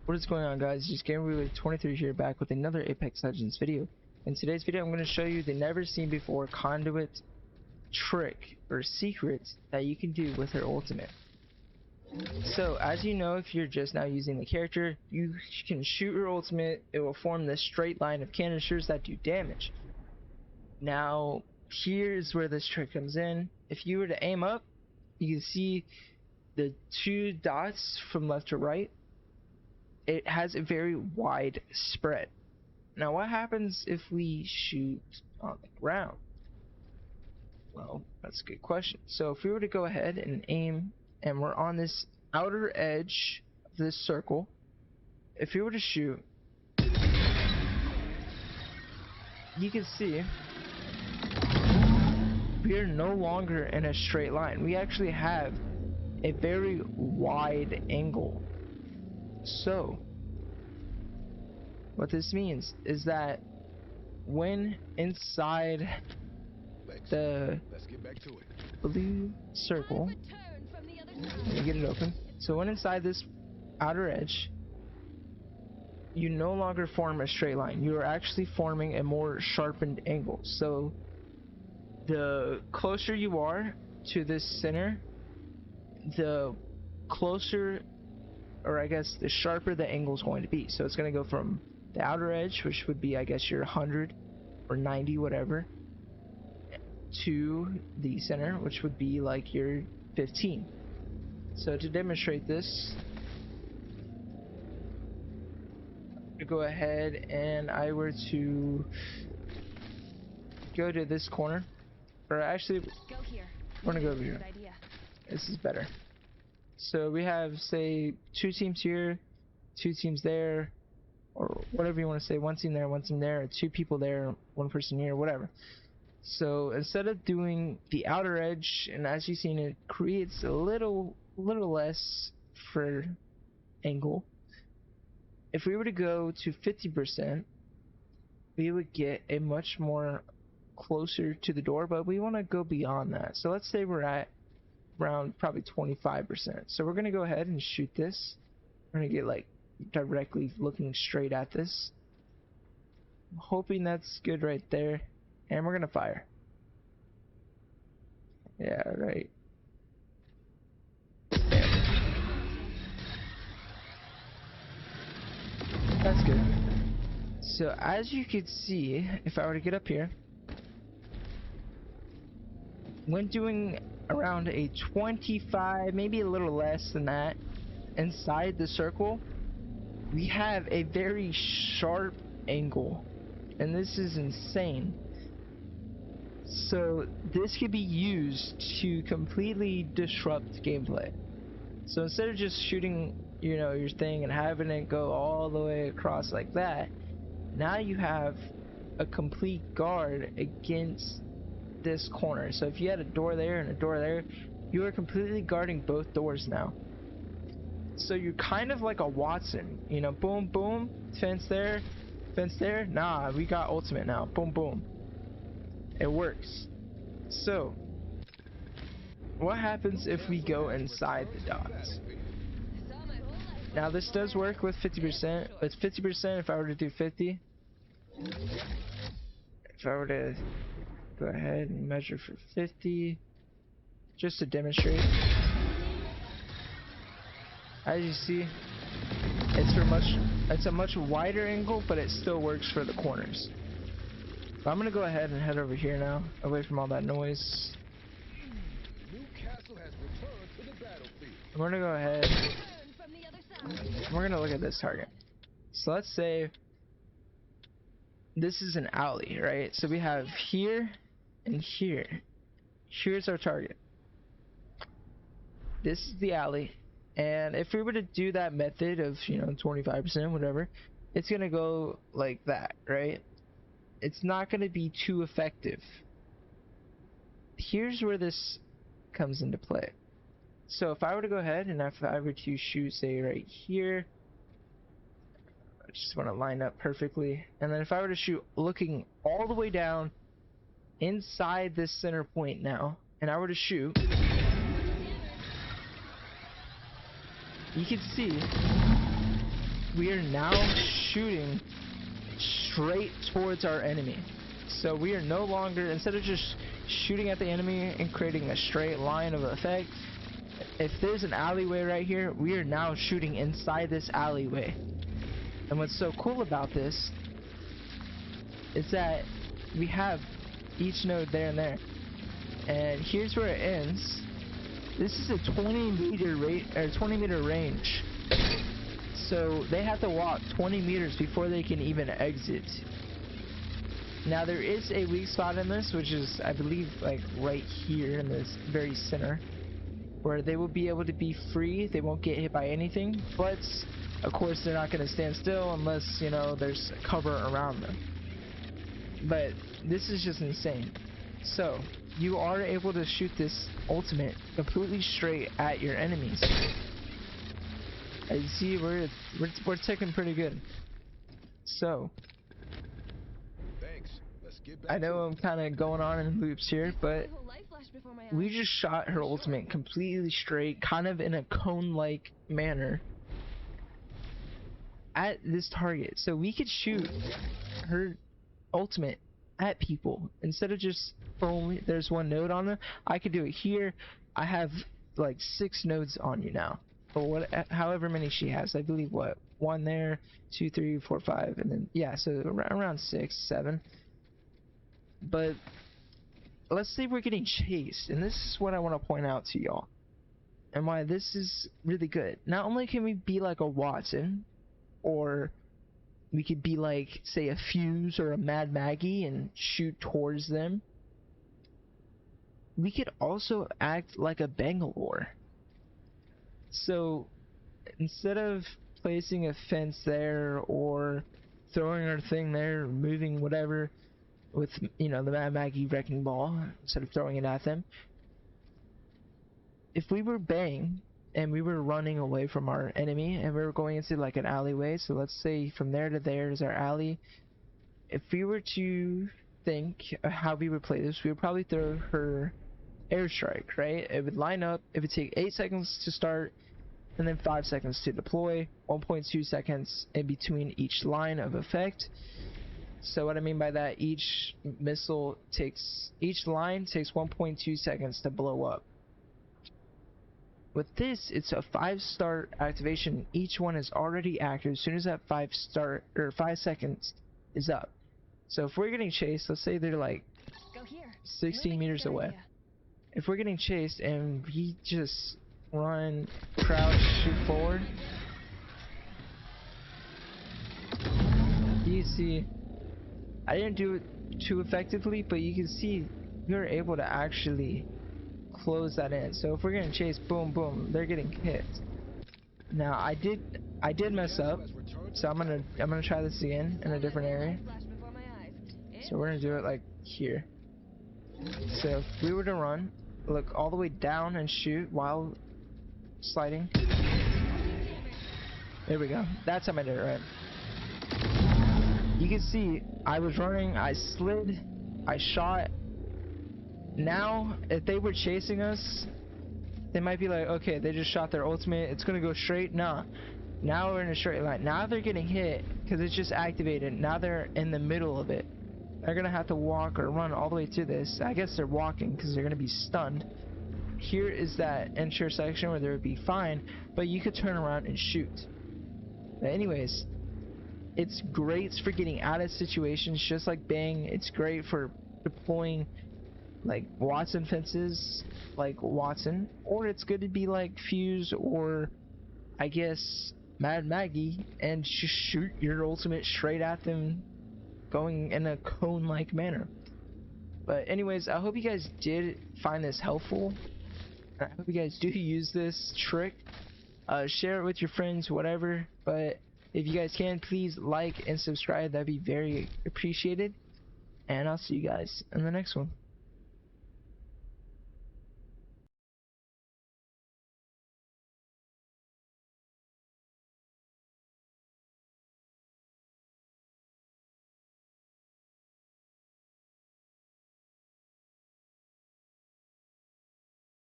What is going on, guys? Just GamerWheeler23 here, back with another Apex Legends video. In today's video, I'm going to show you the never seen before Conduit trick or secret that you can do with her ultimate. So as you know, if you're just now using the character, you can shoot your ultimate. It will form this straight line of canisters that do damage. Now here's where this trick comes in. If you were to aim up, you can see the two dots from left to right. It has a very wide spread. Now what happens if we shoot on the ground? Well, that's a good question. So if we were to go ahead and aim, and we're on this outer edge of this circle, if we were to shoot, you can see we are no longer in a straight line. We actually have a very wide angle. So what this means is that when inside the blue circle, let me get it open. So when inside this outer edge, you no longer form a straight line. You are actually forming a more sharpened angle. So the closer you are to this center, the closer, or I guess the sharper the angle is going to be. So it's going to go from the outer edge, which would be, I guess, your 100 or 90, whatever, to the center, which would be like your 15. So to demonstrate this, to go ahead and I were to go to this corner, or actually we're gonna go over here. This is better. So we have, say, two teams here, two teams there, or whatever you want to say, one team there, or two people there, one person here, whatever. So instead of doing the outer edge, and as you've seen, it creates a little less for angle. If we were to go to 50%, we would get a much more closer to the door, but we want to go beyond that. So let's say we're at around probably 25%. So we're going to go ahead and shoot this. We're going to get like directly looking straight at this. I'm hoping that's good right there. And we're going to fire. Yeah, right. That's good. So as you can see, if I were to get up here, when doing around a 25, maybe a little less than that, inside the circle, we have a very sharp angle, and this is insane. So this could be used to completely disrupt gameplay. So instead of just shooting, you know, your thing and having it go all the way across like that, now you have a complete guard against this corner. So if you had a door there and a door there, you are completely guarding both doors now. So you're kind of like a Watson, you know, boom boom, fence there, nah, we got ultimate now, boom boom, it works. So what happens if we go inside the dots? Now this does work with 50%. It's 50% if I were to do 50. If I were to go ahead and measure for 50, just to demonstrate. As you see, it's a much wider angle, but it still works for the corners. So I'm gonna go ahead and head over here now, away from all that noise. I'm gonna go ahead. We're gonna look at this target. So let's say this is an alley, right? So we have here and here. Here's our target. This is the alley. And if we were to do that method of, you know, 25%, whatever, it's gonna go like that, right? It's not gonna be too effective. Here's where this comes into play. So if I were to go ahead and if I were to shoot, say, right here, I just want to line up perfectly. And then if I were to shoot looking all the way down inside this center point now, and I were to shoot, you can see we are now shooting straight towards our enemy. So we are no longer, instead of just shooting at the enemy and creating a straight line of effect, if there's an alleyway right here, we are now shooting inside this alleyway. And what's so cool about this is that we have each node there and there. And here's where it ends. This is a 20 meter range. So they have to walk 20 meters before they can even exit. Now there is a weak spot in this, which is, I believe, like right here in this very center, where they will be able to be free. They won't get hit by anything, but of course they're not going to stand still unless, you know, there's cover around them. But this is just insane. So you are able to shoot this ultimate completely straight at your enemies. As you see, we're ticking pretty good. So Thanks. Let's get back. I know I'm kind of going on in loops here, but we just shot her ultimate completely straight, kind of in a cone-like manner at this target. So we could shoot her ultimate at people instead of just only there's one node on her. I could do it here. I have like 6 nodes on you now, or what, however many she has. I believe what, 1 there, 2, 3, 4, 5, and then yeah, so around 6, 7. But let's say we're getting chased, and this is what I want to point out to y'all and why this is really good. Not only can we be like a Watson, or we could be like, say, a Fuse or a Mad Maggie and shoot towards them, we could also act like a Bangalore. So instead of placing a fence there or throwing our thing there, moving whatever with, you know, the Mad Maggie wrecking ball, instead of throwing it at them, if we were Bang and we were running away from our enemy and we were going into like an alleyway, so let's say from there to there is our alley, if we were to think how we would play this, we would probably throw her airstrike, right? It would line up, it would take 8 seconds to start, and then 5 seconds to deploy, 1.2 seconds in between each line of effect. So what I mean by that, each line takes 1.2 seconds to blow up. With this, it's a 5-start activation. Each one is already active as soon as that 5 seconds is up. So if we're getting chased, let's say they're like 16 meters away. If we're getting chased and we just run, crouch, shoot forward, you see, I didn't do it too effectively, but you can see we were able to actually close that in. So if we're getting chased, boom, boom, they're getting hit. Now I did mess up, so I'm gonna try this again in a different area. So we're gonna do it like here. So if we were to run, look all the way down and shoot while sliding. There we go. That's how I did it right. You can see I was running, I slid, I shot. Now, if they were chasing us, they might be like, okay, they just shot their ultimate, it's gonna go straight. Nah. Now we're in a straight line. Now they're getting hit because it's just activated. Now they're in the middle of it. They're gonna have to walk or run all the way through this. I guess they're walking because they're gonna be stunned. Here is that intersection where they would be fine, but you could turn around and shoot. But anyways, it's great for getting out of situations just like Bang. It's great for deploying like Watson fences like Watson, or it's good to be like Fuse or I guess Mad Maggie and just shoot your ultimate straight at them, going in a cone like manner. But anyways, I hope you guys did find this helpful. I hope you guys do use this trick. Share it with your friends, whatever. But if you guys can, please like and subscribe. That'd be very appreciated. And I'll see you guys in the next one.